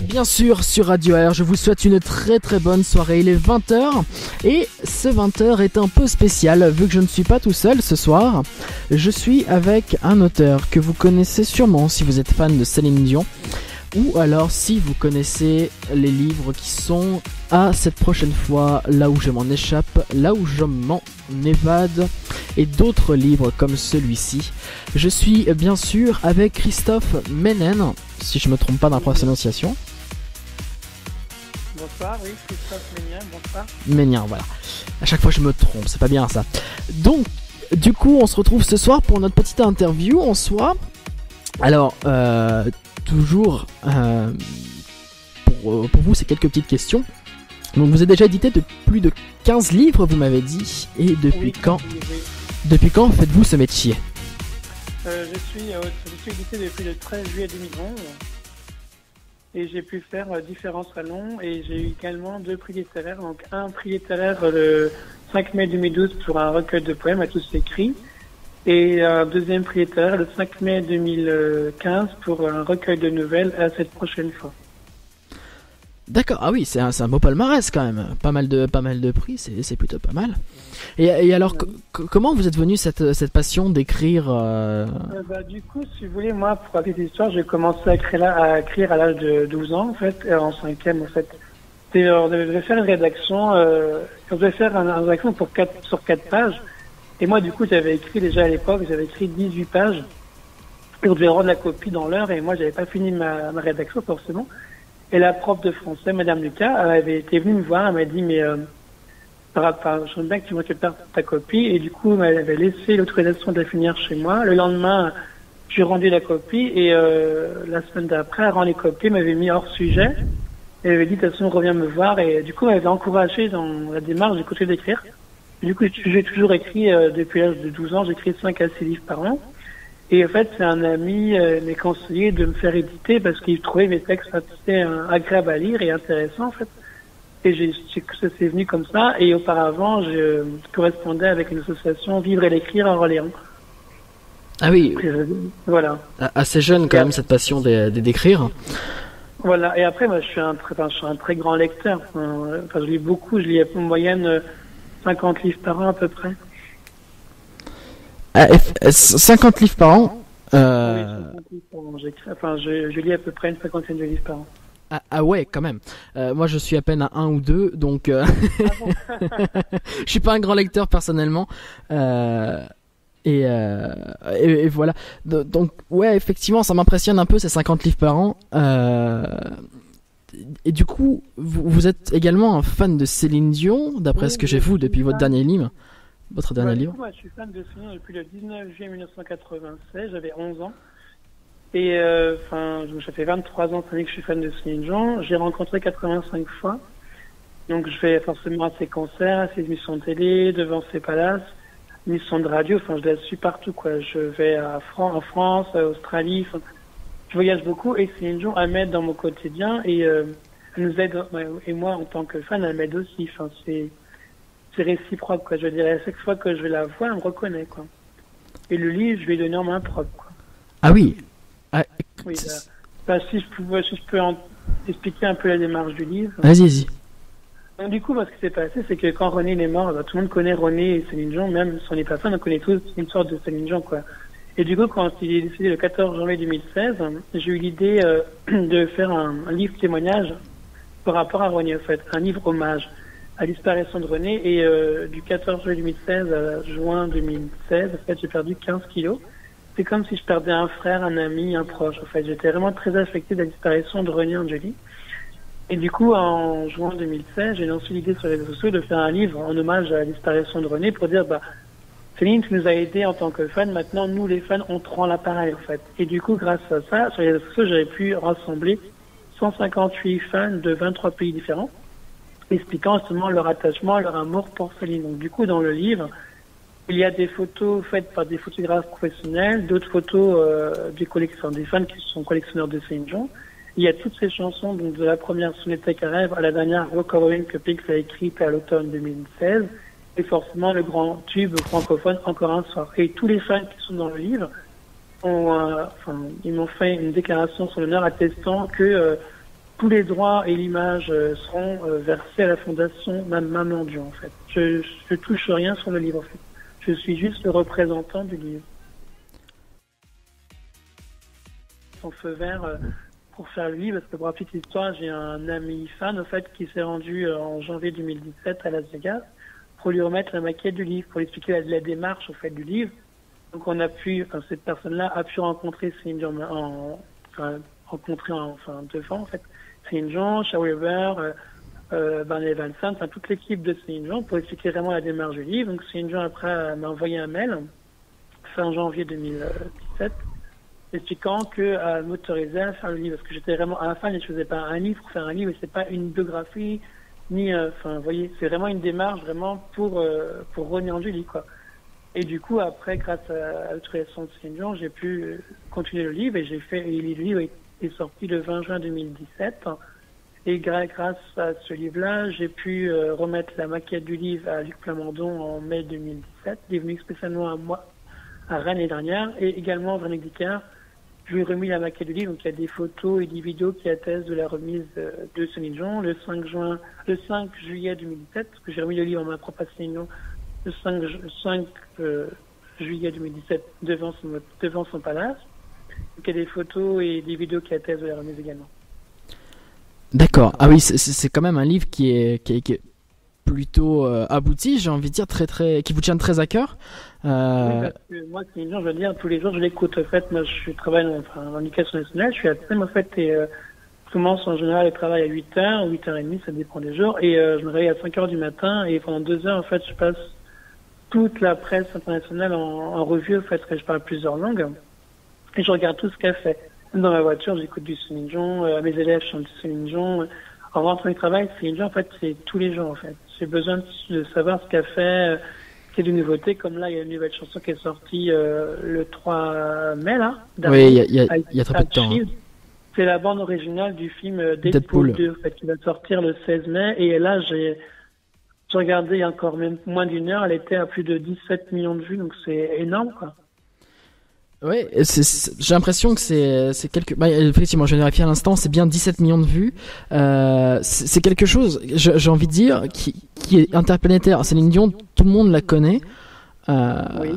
bien sûr sur Radio Air. Je vous souhaite une très très bonne soirée. Il est 20h et ce 20h est un peu spécial vu que je ne suis pas tout seul ce soir. Je suis avec un auteur que vous connaissez sûrement si vous êtes fan de Céline Dion ou alors si vous connaissez les livres qui sont à cette prochaine fois, Là où je m'en échappe, Là où je m'en évade et d'autres livres comme celui-ci. Je suis bien sûr avec Christophe Menen, si je me trompe pas dans la prononciation. Bonsoir, oui, Christophe Ménien, bonsoir. Ménien, voilà. À chaque fois je me trompe, c'est pas bien ça. Donc, du coup, on se retrouve ce soir pour notre petite interview en soi. Alors, toujours, pour vous, c'est quelques petites questions. Donc, vous avez déjà édité de plus de 15 livres, vous m'avez dit. Et depuis quand faites-vous ce métier ? Je suis édité depuis le 13 juillet 2011 et j'ai pu faire différents salons et j'ai eu également 2 prix littéraires. Donc un prix littéraire le 5 mai 2012 pour un recueil de poèmes à tous écrits et un deuxième prix littéraire le 5 mai 2015 pour un recueil de nouvelles à cette prochaine fois. D'accord, ah oui, c'est un beau palmarès quand même. Pas mal de prix, c'est plutôt pas mal. Et alors, comment vous êtes venu cette passion d'écrire Du coup, si vous voulez, moi, pour raconter cette histoire, j'ai commencé à écrire à l'âge de 12 ans, en fait, en 5e, en fait. On devait faire une rédaction, on devait faire une rédaction sur 4 pages. Et moi, du coup, j'avais écrit déjà à l'époque, j'avais écrit 18 pages. Et on devait rendre la copie dans l'heure, et moi, j'avais pas fini ma rédaction, forcément. Et la prof de français, Madame Lucas, elle avait été venue me voir, elle m'a dit, mais je veux bien que tu récupères ta copie. Et du coup, elle avait laissé l'autorisation de la finir chez moi. Le lendemain, j'ai rendu la copie et la semaine d'après, elle rend les copies, m'avait mis hors sujet. Elle avait dit, de toute façon, reviens me voir. Et du coup, elle m'avait encouragé dans la démarche, j'ai continué d'écrire. Du coup, j'ai toujours écrit, depuis l'âge de 12 ans, j'écris 5 à 6 livres par an. Et en fait, c'est un ami m'est conseillé de me faire éditer parce qu'il trouvait mes textes assez agréables à lire et intéressants en fait. Et ça s'est venu comme ça. Et auparavant, je correspondais avec une association Vivre et l'écrire à Orléans. Ah oui. Voilà. Assez jeune quand même cette passion d'écrire. Voilà. Et après, moi, je suis un très grand lecteur. Enfin, je lis beaucoup. Je lis en moyenne 50 livres par an à peu près. 50 livres par an. Oui, 50 livres par an. Je lis à peu près une 50aine de livres par an. Ah ouais, quand même. Moi, je suis à peine à 1 ou 2, donc Ah bon. je suis pas un grand lecteur personnellement. Et voilà. Donc ouais, effectivement, ça m'impressionne un peu ces 50 livres par an. Et du coup, vous êtes également un fan de Céline Dion, d'après ce que j'ai vu depuis votre dernier livre. Votre dernier livre. Moi, je suis fan de Céline depuis le 19 juillet 1996, j'avais 11 ans. Et ça fait 23 ans que je suis fan de Céline Dion. J'ai rencontré 85 fois. Donc je vais forcément à ses concerts, à ses émissions de télé, devant ses palaces, émissions de radio. Enfin, je la suis partout, quoi. Je vais en France, à Australie. Je voyage beaucoup et Céline Dion, elle m'aide dans mon quotidien et elle nous aide. Et moi, en tant que fan, elle m'aide aussi. Enfin, c'est réciproque, quoi. Je dirais, à chaque fois que je vais la voir, elle me reconnaît, quoi. Et le livre, je vais le donner en main propre, quoi. Ah oui. Oui, si je peux expliquer un peu la démarche du livre. Vas-y. Donc, du coup, ce qui s'est passé, c'est que quand René est mort, tout le monde connaît René et Céline Dion, même si on n'est pas fan, on connaît tous une sorte de Céline Dion, quoi. Et du coup, quand il est décédé le 14 janvier 2016, j'ai eu l'idée de faire un livre témoignage par rapport à René, en fait, un livre hommage à disparition de René. Et du 14 juillet 2016 à juin 2016, en fait, j'ai perdu 15 kilos. C'est comme si je perdais un frère, un ami, un proche. En fait, j'étais vraiment très affecté de la disparition de René Angeli. Et du coup, en juin 2016, j'ai lancé l'idée sur les réseaux sociaux de faire un livre en hommage à la disparition de René pour dire, Céline, tu nous as aidés en tant que fans. Maintenant, nous, les fans, on te rend l'appareil, en fait. Et du coup, grâce à ça, sur les réseaux sociaux, j'avais pu rassembler 158 fans de 23 pays différents, expliquant justement leur attachement, leur amour pour Céline. Donc, du coup, dans le livre, il y a des photos faites par des photographes professionnels, d'autres photos des fans qui sont collectionneurs de Céline Dion. Il y a toutes ces chansons, donc de la première Sonnetek à rêve à la dernière Recording que Pix a écrite à l'automne 2016, et forcément le grand tube francophone Encore un soir. Et tous les fans qui sont dans le livre ils m'ont fait une déclaration sur l'honneur attestant que tous les droits et l'image seront versés à la fondation Maman Dieu, en fait. Je touche rien sur le livre, en fait. Je suis juste le représentant du livre. Son feu vert pour faire le livre, parce que pour la petite histoire, j'ai un ami fan, en fait, qui s'est rendu en janvier 2017 à Las Vegas pour lui remettre la maquette du livre, pour lui expliquer la démarche, en fait, du livre. Donc, cette personne-là a pu rencontrer Céline Dion devant, en fait. Céline Dion, Shaw River, Barney Evanson, toute l'équipe de Céline Dion pour expliquer vraiment la démarche du livre. Donc Céline Dion après m'a envoyé un mail fin janvier 2017 expliquant qu'elle m'autorisait à faire le livre parce que j'étais vraiment à la fin, je faisais pas un livre pour faire un livre, et c'est pas une biographie ni vous voyez, c'est vraiment une démarche vraiment pour René Angélique, quoi. Et du coup après, grâce à l'autorisation de Céline Dion, j'ai pu continuer le livre et le livre est sorti le 20 juin 2017. Et grâce à ce livre-là, j'ai pu remettre la maquette du livre à Luc Plamondon en mai 2017. Il est venu spécialement à moi, à Rennes l'année dernière. Et également, Véronique Dicard, je lui ai remis la maquette du livre. Donc, il y a des photos et des vidéos qui attestent de la remise de Céline Dion le 5 juillet 2017, parce que j'ai remis le livre en ma propre Céline Dion le 5 juillet 2017 devant son palace. Donc, il y a des photos et des vidéos qui attestent de la remise également. D'accord. Ah oui, c'est quand même un livre qui est plutôt abouti, j'ai envie de dire, qui vous tient très à cœur. Oui, parce que moi, Céline Dion, je veux dire, tous les jours, je l'écoute. En fait, moi, je travaille dans l'éducation nationale, je suis à Thème, en fait, et je commence en général le travail à 8h, 8h30, ça dépend des jours, et je me réveille à 5h du matin, et pendant 2 heures, en fait, je passe toute la presse internationale en revue, en fait, que je parle plusieurs langues, et je regarde tout ce qu'elle fait. Dans ma voiture, j'écoute du Céline Dion, mes élèves chantent du Céline Dion. En rentrant du travail, Céline Dion, en fait, c'est tous les jours, en fait. J'ai besoin de savoir ce qu'elle fait, qu'il y a de nouveautés, comme là, il y a une nouvelle chanson qui est sortie le 3 mai, là. Oui, il y a très peu de temps. Hein. C'est la bande originale du film Deadpool 2, en fait, qui va sortir le 16 mai. Et là, j'ai regardé il y a encore même moins d'une heure, elle était à plus de 17 millions de vues, donc c'est énorme, quoi. Oui, j'ai l'impression que c'est effectivement, je vais vérifier à l'instant, c'est bien 17 millions de vues. C'est quelque chose, j'ai envie de dire, qui est interplanétaire. Céline Dion, tout le monde la connaît. Oui.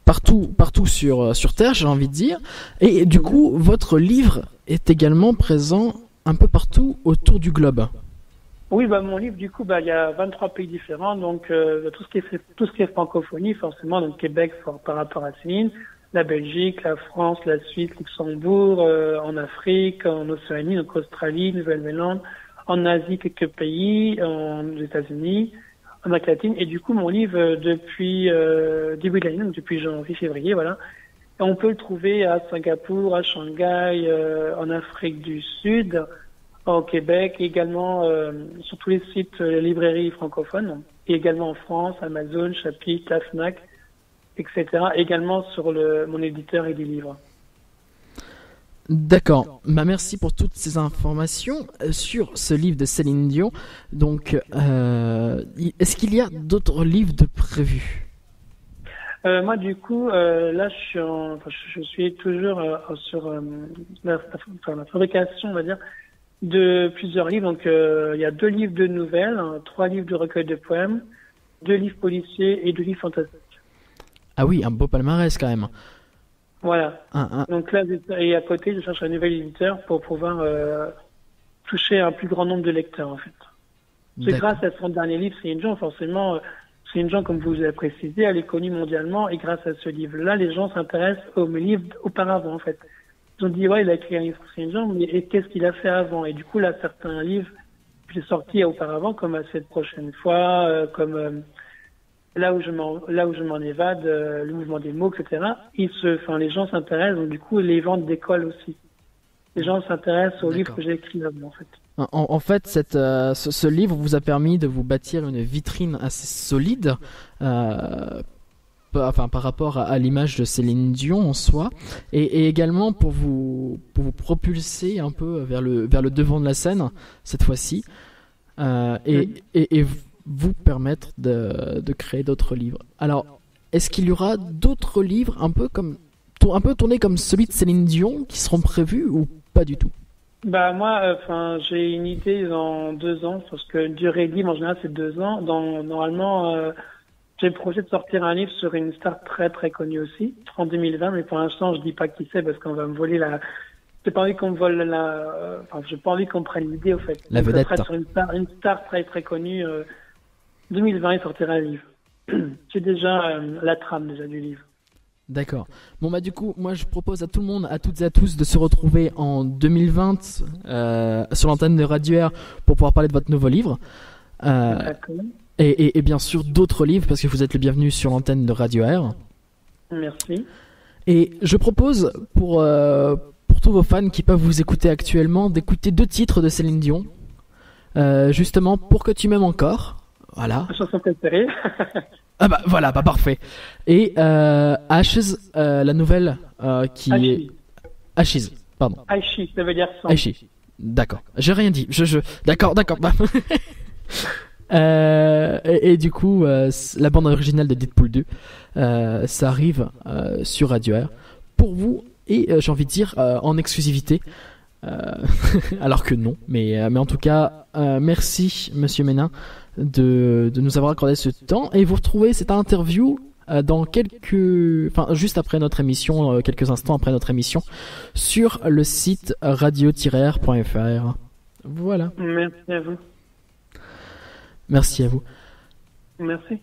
Partout sur Terre, j'ai envie de dire. Et du coup, votre livre est également présent un peu partout autour du globe. Oui, mon livre, du coup, il y a 23 pays différents, donc tout ce qui est francophonie, forcément, donc Québec par rapport à Céline, la Belgique, la France, la Suisse, Luxembourg, en Afrique, en Océanie, donc Australie, Nouvelle-Zélande, en Asie, quelques pays, aux États-Unis, en Amérique latine. Et du coup, mon livre, depuis début de l'année, donc depuis janvier-février, voilà, on peut le trouver à Singapour, à Shanghai, en Afrique du Sud, au Québec, et également sur tous les sites librairies francophones, et également en France, Amazon, Chapitre, la Fnac, etc. Également sur mon éditeur et des livres. D'accord. Merci pour toutes ces informations sur ce livre de Céline Dion. Donc, est-ce qu'il y a d'autres livres de prévus ? Moi, du coup, là, je suis toujours sur la fabrication, on va dire, de plusieurs livres. Donc, il y a 2 livres de nouvelles, 3 livres de recueil de poèmes, 2 livres policiers et 2 livres fantastiques. Ah oui, un beau palmarès quand même. Voilà. Donc là, et à côté, je cherche un nouvel éditeur pour pouvoir toucher un plus grand nombre de lecteurs, en fait. C'est grâce à son dernier livre, Céline Dion, forcément, Céline Dion, comme vous l'avez précisé, elle est connue mondialement, et grâce à ce livre-là, les gens s'intéressent aux livres auparavant, en fait. Ils ont dit, ouais, il a écrit un livre sur Céline Dion, mais qu'est-ce qu'il a fait avant? Et du coup, là, certains livres que j'ai sortis auparavant, comme À cette prochaine fois, comme là où je m'en évade, le mouvement des mots, etc. Les gens s'intéressent, donc du coup, les ventes décollent aussi. Les gens s'intéressent aux livres que j'ai écrits avant, en fait. En fait, ce livre vous a permis de vous bâtir une vitrine assez solide, par rapport à l'image de Céline Dion en soi, et également pour vous propulser un peu vers le devant de la scène cette fois-ci, et vous permettre de créer d'autres livres. Alors, est-ce qu'il y aura d'autres livres un peu tournés comme celui de Céline Dion qui seront prévus ou pas du tout? Bah moi, j'ai une idée dans 2 ans, parce que une durée de livre en général c'est 2 ans. Normalement, j'ai le projet de sortir un livre sur une star très très connue aussi en 2020, mais pour l'instant je dis pas qui c'est parce qu'on va me voler la. J'ai pas envie qu'on me vole j'ai pas envie qu'on me prenne l'idée au fait. La vedette. Ça serait sur une star très très connue. 2020, il sortira un livre. J'ai déjà la trame déjà du livre. D'accord. Bon bah du coup, moi je propose à tout le monde, à toutes et à tous, de se retrouver en 2020 sur l'antenne de Radio Air pour pouvoir parler de votre nouveau livre. D'accord. Et bien sûr d'autres livres parce que vous êtes le bienvenu sur l'antenne de Radio Air. Merci. Et je propose pour tous vos fans qui peuvent vous écouter actuellement d'écouter 2 titres de Céline Dion. Justement, Pour que tu m'aimes encore. Voilà. La chanson préférée. Ah bah voilà, bah parfait. Et Ashes, la nouvelle qui est... Ashes, pardon. Ashes, ça veut dire sang. Ashes, d'accord. J'ai rien dit. D'accord. Bah. Et du coup, la bande originale de Deadpool 2, ça arrive sur Radio Air pour vous et j'ai envie de dire en exclusivité. Alors que non, mais en tout cas, merci Monsieur Ménin de nous avoir accordé ce temps et vous retrouvez cette interview dans juste après notre émission, quelques instants après notre émission, sur le site radio-r.fr. Voilà. Merci à vous. Merci à vous. Merci.